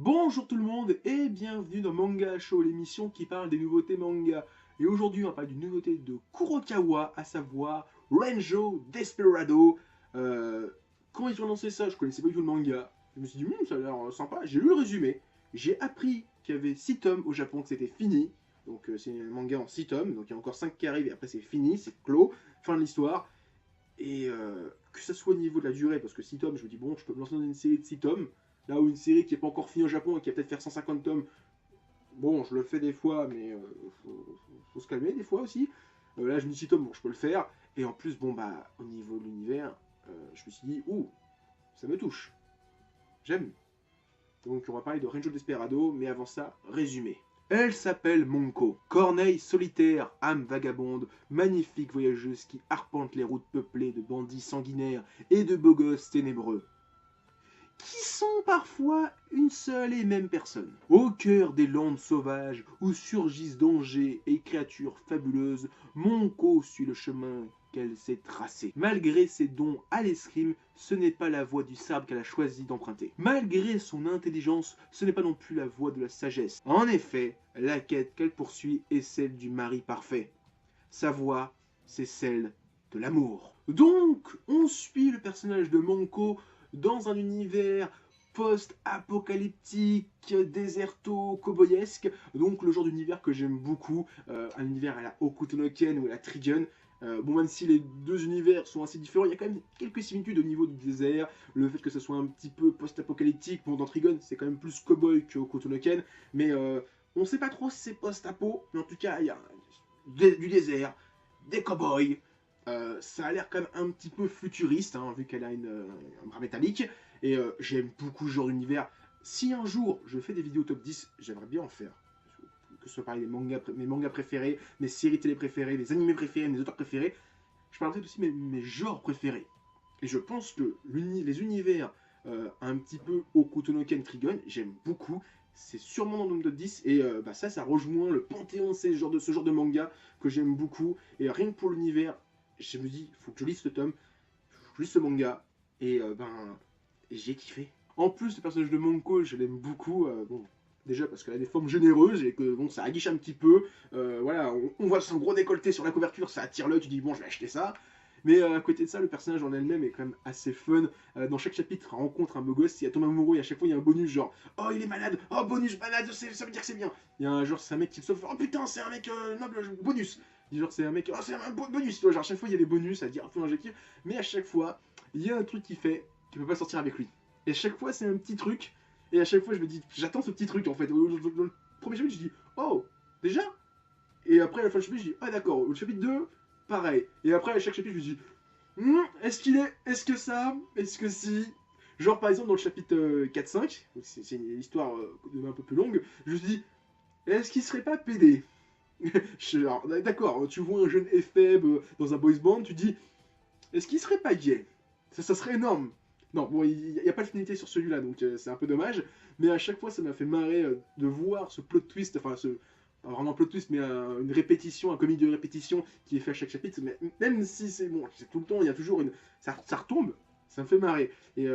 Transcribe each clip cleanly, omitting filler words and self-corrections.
Bonjour tout le monde et bienvenue dans Manga Show, l'émission qui parle des nouveautés manga. Et aujourd'hui, on va parler d'une nouveauté de Kurokawa, à savoir Renjo Desperado. Euh, Quand ils ont lancé ça, je connaissais pas du tout le manga. Je me suis dit, ça a l'air sympa. J'ai lu le résumé. J'ai appris qu'il y avait 6 tomes au Japon, que c'était fini. Donc c'est un manga en 6 tomes. Donc il y a encore 5 qui arrivent et après c'est fini, c'est clos. Fin de l'histoire. Et que ce soit au niveau de la durée, parce que 6 tomes, je me dis, bon, je peux me lancer dans une série de 6 tomes. Là où une série qui n'est pas encore finie au Japon et qui va peut-être faire 150 tomes, bon, je le fais des fois, mais faut se calmer des fois aussi. Là, je me dis 6 tomes, bon, je peux le faire. Et en plus, bon, bah, au niveau de l'univers, je me suis dit, ouh, ça me touche. J'aime. Donc, on va parler de Renjo Desperado, mais avant ça, résumé. Elle s'appelle Monko, corneille solitaire, âme vagabonde, magnifique voyageuse qui arpente les routes peuplées de bandits sanguinaires et de beaux gosses ténébreux, qui sont parfois une seule et même personne. Au cœur des landes sauvages où surgissent dangers et créatures fabuleuses, Monko suit le chemin qu'elle s'est tracé. Malgré ses dons à l'escrime, ce n'est pas la voie du sabre qu'elle a choisi d'emprunter. Malgré son intelligence, ce n'est pas non plus la voie de la sagesse. En effet, la quête qu'elle poursuit est celle du mari parfait. Sa voie, c'est celle de l'amour. Donc, on suit le personnage de Monko dans un univers post-apocalyptique, déserto-cowboyesque, donc le genre d'univers que j'aime beaucoup, un univers à la Hokuto no Ken ou à la Trigun. Bon, même si les deux univers sont assez différents, il y a quand même quelques similitudes au niveau du désert, le fait que ce soit un petit peu post-apocalyptique. Bon, dans Trigun, c'est quand même plus cowboy que Hokuto no Ken, mais on sait pas trop si c'est post-apo, mais en tout cas, il y a du désert, des cowboys. Ça a l'air quand même un petit peu futuriste, hein, vu qu'elle a un bras métallique. Et j'aime beaucoup ce genre d'univers. Si un jour je fais des vidéos top 10, j'aimerais bien en faire. Que ce soit pareil, mes mangas préférés, mes séries télé préférées, mes animés préférés, mes auteurs préférés. Je parlerai aussi de mes genres préférés. Et je pense que les univers un petit peu Hokuto no Ken Trigun, j'aime beaucoup. C'est sûrement dans le top 10. Et ça rejoint le panthéon de ce genre de manga que j'aime beaucoup. Et rien que pour l'univers, je me dis, il faut que je lise ce tome, faut que je lise ce manga. Et j'ai kiffé. En plus, le personnage de Monko, je l'aime beaucoup. Bon, déjà parce qu'elle a des formes généreuses et que bon, ça aguiche un petit peu. Voilà, on voit son gros décolleté sur la couverture, ça attire l'œil, tu dis bon, je vais acheter ça. Mais à côté de ça, le personnage en elle-même est quand même assez fun. Dans chaque chapitre, elle rencontre un beau gosse, il tombe amoureux et à chaque fois il y a un bonus genre oh il est malade, oh bonus malade, ça veut dire que c'est bien. Il y a un genre c'est un mec qui le sauve, oh putain c'est un mec noble, bonus. Genre c'est un mec, oh c'est un bonus. Genre à chaque fois il y a des bonus à dire, faut injecter. Mais à chaque fois, il y a un truc qui fait qu'il peut pas sortir avec lui. Et à chaque fois c'est un petit truc. Et à chaque fois je me dis, j'attends ce petit truc en fait. Dans le premier chapitre je dis oh déjà. Et après, à la fin du chapitre, je dis, ah d'accord, au chapitre 2, pareil. Et après, à chaque chapitre, je me dis, est-ce qu'il est, est-ce que ça, est-ce que si. Genre, par exemple, dans le chapitre 4-5, c'est une histoire un peu plus longue, je me suis dit, est-ce qu'il serait pas PD? D'accord, tu vois un jeune éphèbe dans un boys band, tu dis, est-ce qu'il serait pas gay? Ça serait énorme. Non, bon, il n'y a pas de finalité sur celui-là, donc c'est un peu dommage. Mais à chaque fois, ça m'a fait marrer de voir ce plot twist, enfin, pas vraiment un plot twist, mais une répétition, un comique de répétition qui est fait à chaque chapitre. Mais même si c'est bon, c'est tout le temps, il y a toujours une. Ça retombe, ça me fait marrer. Et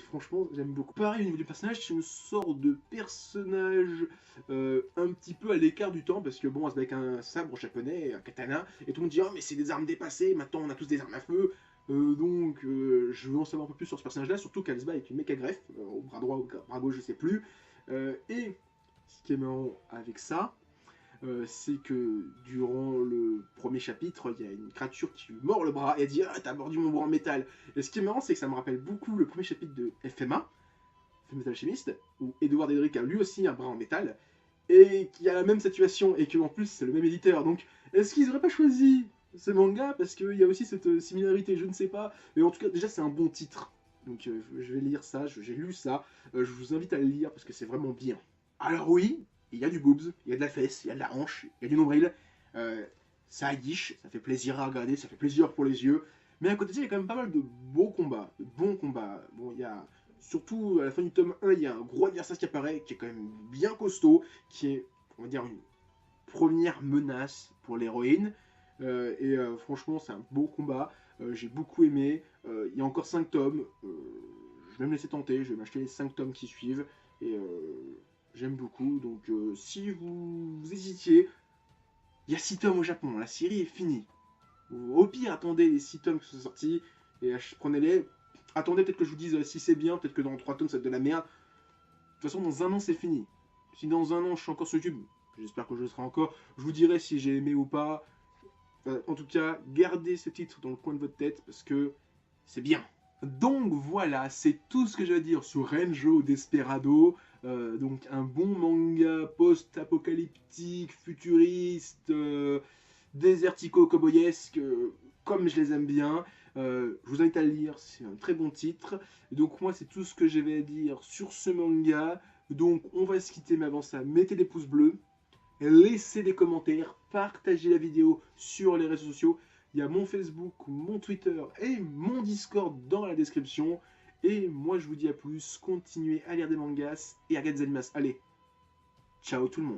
franchement, j'aime beaucoup. Pareil, au niveau du personnage, c'est une sorte de personnage un petit peu à l'écart du temps, parce que bon, avec un sabre japonais, un katana, et tout le monde dit, oh, mais c'est des armes dépassées, maintenant on a tous des armes à feu. Je veux en savoir un peu plus sur ce personnage-là, surtout qu'elle se bat avec une méca greffe, au bras droit, au bras gauche, je sais plus. Et ce qui est marrant avec ça, c'est que durant le premier chapitre, il y a une créature qui lui mord le bras et elle dit ah t'as mordu mon bras en métal. Et ce qui est marrant, c'est que ça me rappelle beaucoup le premier chapitre de FMA, Fullmetal Alchemist, où Edward Elric a lui aussi un bras en métal et qui a la même situation et que en plus c'est le même éditeur. Donc est-ce qu'ils auraient pas choisi ce manga parce qu'il y a aussi cette similarité, je ne sais pas. Mais en tout cas déjà c'est un bon titre. Donc je vais lire ça, j'ai lu ça. Je vous invite à le lire parce que c'est vraiment bien. Alors oui, il y a du boobs, il y a de la fesse, il y a de la hanche, il y a du nombril. Euh, Ça aguiche, ça fait plaisir à regarder, ça fait plaisir pour les yeux. Mais à côté de ça, il y a quand même pas mal de beaux combats, de bons combats. Bon, il y a surtout à la fin du tome 1, il y a un gros adversaire qui apparaît, qui est quand même bien costaud, qui est, on va dire, une première menace pour l'héroïne. Franchement, c'est un beau combat. J'ai beaucoup aimé. Il y a encore 5 tomes. Je vais me laisser tenter, je vais m'acheter les 5 tomes qui suivent. et j'aime beaucoup. Donc si vous hésitiez, il y a 6 tomes au Japon, la série est finie. Au pire, attendez les 6 tomes qui sont sortis, et prenez-les. Attendez, peut-être que je vous dise si c'est bien, peut-être que dans 3 tomes ça va être de la merde. De toute façon, dans un an c'est fini. Si dans un an je suis encore sur YouTube, j'espère que je le serai encore, je vous dirai si j'ai aimé ou pas. En tout cas, gardez ce titre dans le coin de votre tête parce que c'est bien. Donc voilà, c'est tout ce que j'ai à dire sur Renjo Desperado. Donc un bon manga post-apocalyptique, futuriste, désertico-cowboyesque, comme je les aime bien. Je vous invite à le lire, c'est un très bon titre. Donc moi, c'est tout ce que j'avais à dire sur ce manga. Donc on va se quitter, mais avant ça, mettez des pouces bleus, laissez des commentaires, partagez la vidéo sur les réseaux sociaux. Il y a mon Facebook, mon Twitter et mon Discord dans la description. Et moi, je vous dis à plus, continuez à lire des mangas et à regarder des animas. Allez, ciao tout le monde.